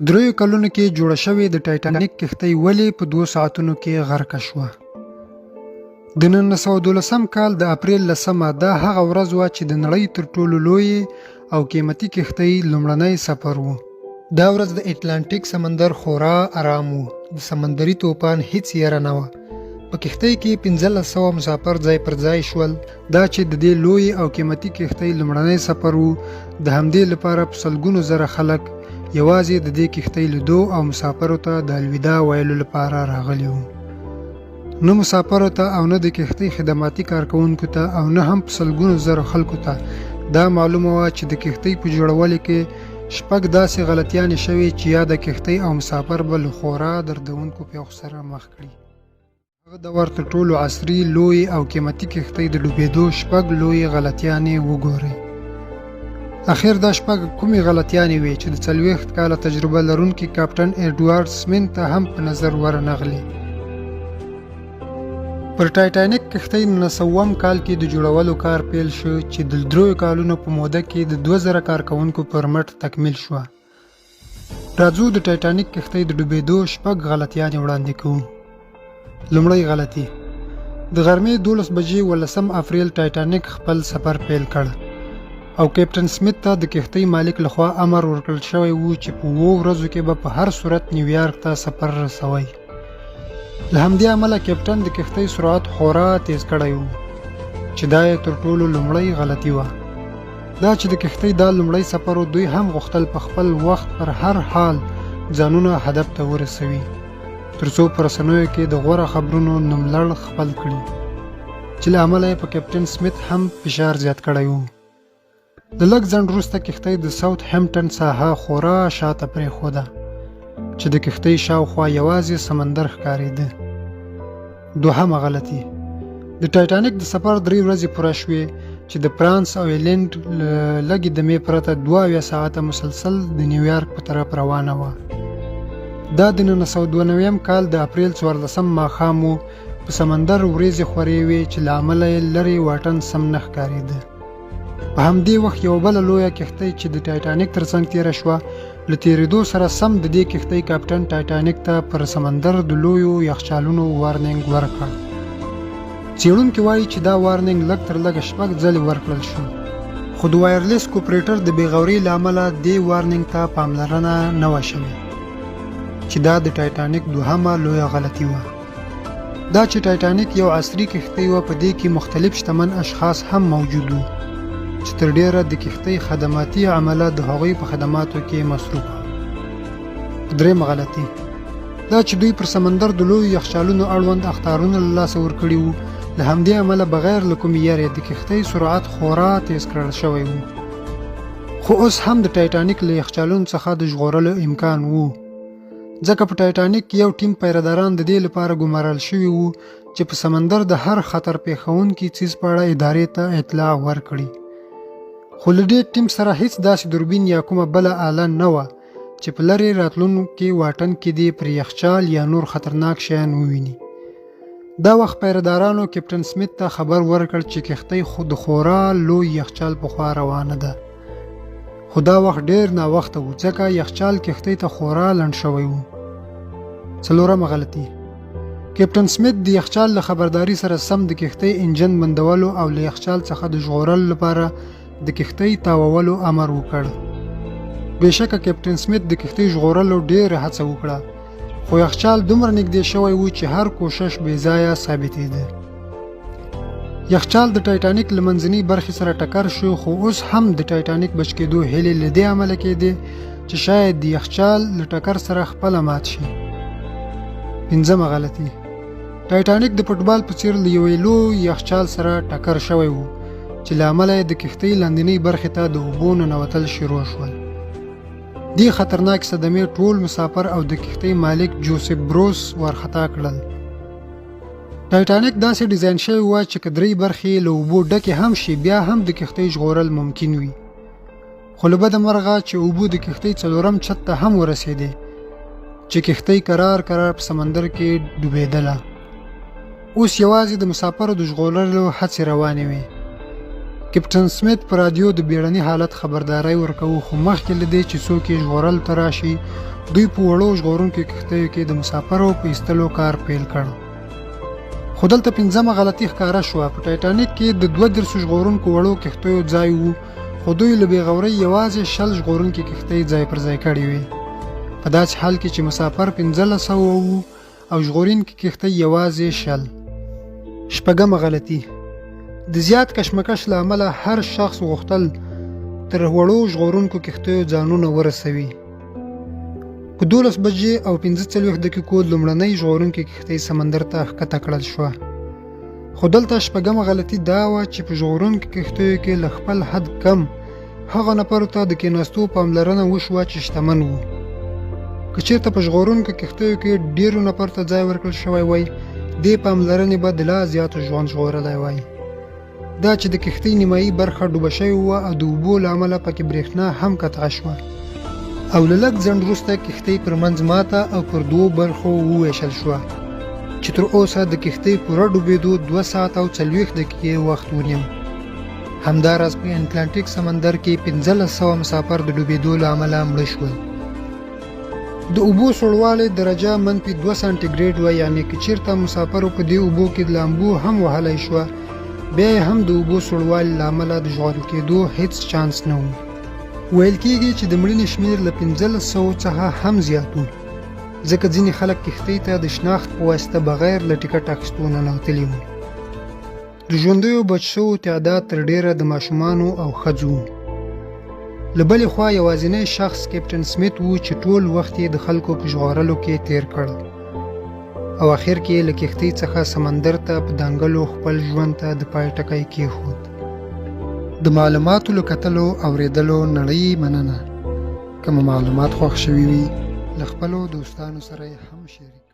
دریو کلونو کې جوړه شوې د ټایټانیک کښتۍ ولې په 2 ساعتونو کې غرقه شوه؟ د 1912 کال د اپریل 10 دا هغه ورځ وه چې د نړۍ تر ټولو لوی او قیمتي کښتۍ لومړنی سفر و. دا ورځ د اټلانټیک سمندر خورا آرام و. د سمندري طوفان هیڅ یره نه وه. په کښتۍ کې 1500 مسافر ځای پر ځای شول. دا چې د دې لوی او قیمتي کښتۍ لومړنی سفر و، د همدې لپاره په سلګونو زره خلک یوازې د دې کښتۍ لیدو او مسافرو ته د الوداع ویلو لپاره راغلي وو. نه مسافرو ته او نه د کښتۍ خدماتي کارکوونکو ته او نه هم په سلګونو زره خلکو ته دا معلومه وه چې د کښتۍ په جوړولو کې 6 داسې غلطیانې شوې چې یا د کښتۍ او مسافر به له خورا دردونکو پیښو سره مخ کړي. هغه د ورته ټولو عصري لوی او قیمتي کښتۍ د ډوبېدو 6 لوی غلطیانې وګورئ. اخر دا 6 کومې غلطیانې وې چې د 40 کاله تجربه لرونکي کاپټن ایډوارډ سمین ته هم په نظر ورنغلې. پر ټایټانیک کښتۍ 1900 کال کې د جوړولو کار پیل شو چې د 3 کالونو په موده کې د 2000 کارکوونکو پر مټ تکمیل شوه. راځو د ټایټانیک کښتۍ د ډوبېدو 6 غلطیانې وړاندې کوو. لومړی غلطي: د غرمې 12 بجې 18 اپریل ټایټانیک خپل سفر پیل کړ او کیپټن سمیت ته د کښتۍ مالک لخوا امر ورکړل شوی و چې په 2 ورځو کې به په هر صورت نیویارک ته سفر رسوي. له همدې امله کیپټن د کښتۍ سرعت خورا تیز کړی و چې دا یې تر ټولو لومړی غلطي وه. دا چې د کښتۍ دا لومړی سفر و، دوی هم غوښتل په خپل وخت پر هر حال ځانونه هدف ته ورسوي ترڅو په رسنیو کې د غوره خبرونو نوملړ خپل کړي، چې له امله یې په کیپټن سمیت هم فشار زیات کړی و. د لږ ځنډ وروسته کښتۍ د ساوث هیمپټن ساحه خورا شاته پرېښوده چې د کښتۍ شاوخوا یوازې سمندر ښکارېده. دوهمه غلطي: د ټایټانیک د سفر 3 ورځې پوره شوې چې د فرانس او ایلینډ لږې دمې پرته 22 ساعته مسلسل د نیویارک په طرف روانه وه. دا د 1992 کال د اپریل 14 ماښام و. په سمندر ورېځې خورې وې چې له امله یې لرې واټن سم نه ښکارېده. په همدې وخت یو بله لویه کښتۍ چې د ټایټانیک ترڅنګ تېره شوه، له تېرېدو سره سم د دې کښتۍ کاپټن ټایټانیک ته پر سمندر د لویو یخچالونو وارننګ ورکړ. څېړونکي وایي چې دا وارننګ لږ تر لږه 6 ځلې ورکړل شو، خو د وایرلیس کوپریټر د بېغورۍ له امله دې وارننګ ته پاملرنه نه وه شوې، چې دا د ټایټانیک دوهمه لویه غلطي وه. دا چې ټایټانیک یو عصري کښتۍ وه، په دې کې مختلف شتمن اشخاص هم موجود وو چې تر ډیره د کښتۍ خدماتي عمله د هغوی په خدماتو کې مصروف وه. درېمه غلطي: دا چې دوی پر سمندر د لویو یخچالونو اړوند اخطارونه له لاسه ورکړي وو. له همدې امله بغیر له کومې یارې د کښتۍ سرعت خورا تیز کړل شوی وو. خو اوس هم د ټایټانیک له یخچالونو څخه د ژغورلو امکان وو، ځکه په ټایټانیک یو ټیم پیرهداران د دې لپاره ګمارل شوي وو چې په سمندر د هر خطر پیښونکي څیز په اړه ادارې ته اطلاع ورکړي. خو له دې ټیم سره هیڅ داسې دوربین یا کومه بله آله نه وه چې په لرې راتلونکي واټن کې دې پر یخچال یا نور خطرناک شیان وویني. دا وخت پیرهدارانو کیپټن سمیت ته خبر ورکړ چې کښتۍ د خورا لوی یخچال په خوا روانه ده. خو دا وخت ډېر ناوخته و، ځکه یخچال کښتۍ ته خورا لنډ شوی و. څلورمه غلطي: کیپټن سمیت د یخچال له خبرداري سره سم د کښتۍ انجن بندولو او له یخچال څخه د ژغورلو لپاره د کښتۍ تاوولو امر وکړ. بېشکه کیپټن سمیت د کښتۍ ژغورلو ډېره هڅه وکړه، خو یخچال دومره نږدې شوی و چې هر کوشش بې ځایه ثابتېده. یخچال د ټایټانیک له منځنۍ برخې سره ټکر شو، خو اوس هم د ټایټانیک بچ کېدو هیلې له دې امله کېدې چې شاید د یخچال له ټکر سره خپله مات شي. پنځمه غلطي: ټایټانیک د فوټبال په څېر له یوې لوی یخچال سره ټکر شوی و چې له امله یې د کښتۍ لاندنۍ برخې ته د اوبو ننوتل شروع شول. دې خطرناک صدمې ټول مسافر او د کښتۍ مالک جوزف بروس وارخطا کړل. ټایټانیک داسې ډیزاین شوی و چې که 3 برخې له اوبو ډکې هم شي، بیا هم د کښتۍ ژغورل ممکن وي. خو له بده مرغه چې اوبو د کښتۍ 4م چت ته هم ورسېدې چې کښتۍ کرار کرار په سمندر کې ډوبېدله. اوس یوازې د مسافرو د ژغورلو هڅې روانې وې. کپټن سمیت په رادیو د بیړني حالت خبرداری ورکوه، خو مخکې له دې چې څوک یې ژغورلو ته راشي، دوی په وړو ژغورونکو کښتیو کې د مسافرو په ایستلو کار پیل کړ. خو دلته پنځمه غلطي ښکاره شوه. په ټایټانیک کې د 32 ژغورونکو وړو کښتیو ځای و، خو دوی له بېغورۍ یوازې 60 ژغورونکي کښتۍ ځای پر ځای کړې وې. په داسې حال کې چې مسافر 1500 وو او ژغورونکي کښتۍ یوازې 60. شپږمه غلطي: د زیات کشمکش له امله هر شخص غوښتل تر وړو ژغورونکو کښتیو ځانونه ورسوي. په 12 بجې او 45 دقیقو لومړنۍ ژغورونکې کښتۍ سمندر ته ښکته کړل شوه. خو دلته شپږمه غلطي دا وه چې په ژغورونکو کښتیو کې له خپل حد کم هغه نفرو ته د کېناستو پاملرنه وشوه چې شتمن وو. که چېرته په ژغورونکو کښتیو کې ډېرو نفرو ته ځای ورکړل شوی وای، دې پاملرنې به د لا زیاتو ژوند ژغورلی وای. دا چې د کښتۍ نیمایي برخه ډوبه شوې وه او د اوبو له امله پکې برېښنا هم قطع شوه، او له لږ ځنډ وروسته کښتۍ پر منځ ماته او پر 2 برخو وویشل شوه، چې تر اوسه د کښتۍ پوره ډوبېدو 2 ساعت او 40 دقیقې وخت ونیو. همداراز په اتلانتیک سمندر کې 1500 مسافر د ډوبېدو له امله مړه شول. د اوبو سوړوالی درجه -2 سانتي ګریډ وه، یعنې که چېرته مسافرو په دې اوبو کې لامبو هم وهلی شوه، بیا یې هم د اوبو سوړوالي له امله د ژغورل کېدو هیڅ چانس نه و. ویل کېږي چې د مړینې شمېر له 1500 څخه هم زیات و، ځکه ځینې خلک کښتۍ ته د شناخت په واسطه بغیر له ټکټ اخیستو ننوتلي وو. د ژوندیو بچ شوو تعداد تر ډېره د ماشومانو او ښځو و. له بلې خوا یوازینی شخص کپټن سمیت و چې ټول وخت یې د خلکو په ژغورلو کې تیر کړ، او اخر کې له کښتۍ څخه سمندر ته په دانګلو خپل ژوند ته د پای ټکی کېښود. د معلوماتو له کتلو اورېدلو نړۍ مننه. که مو معلومات خوښ شوي وي، له خپلو دوستانو سره یې هم شریک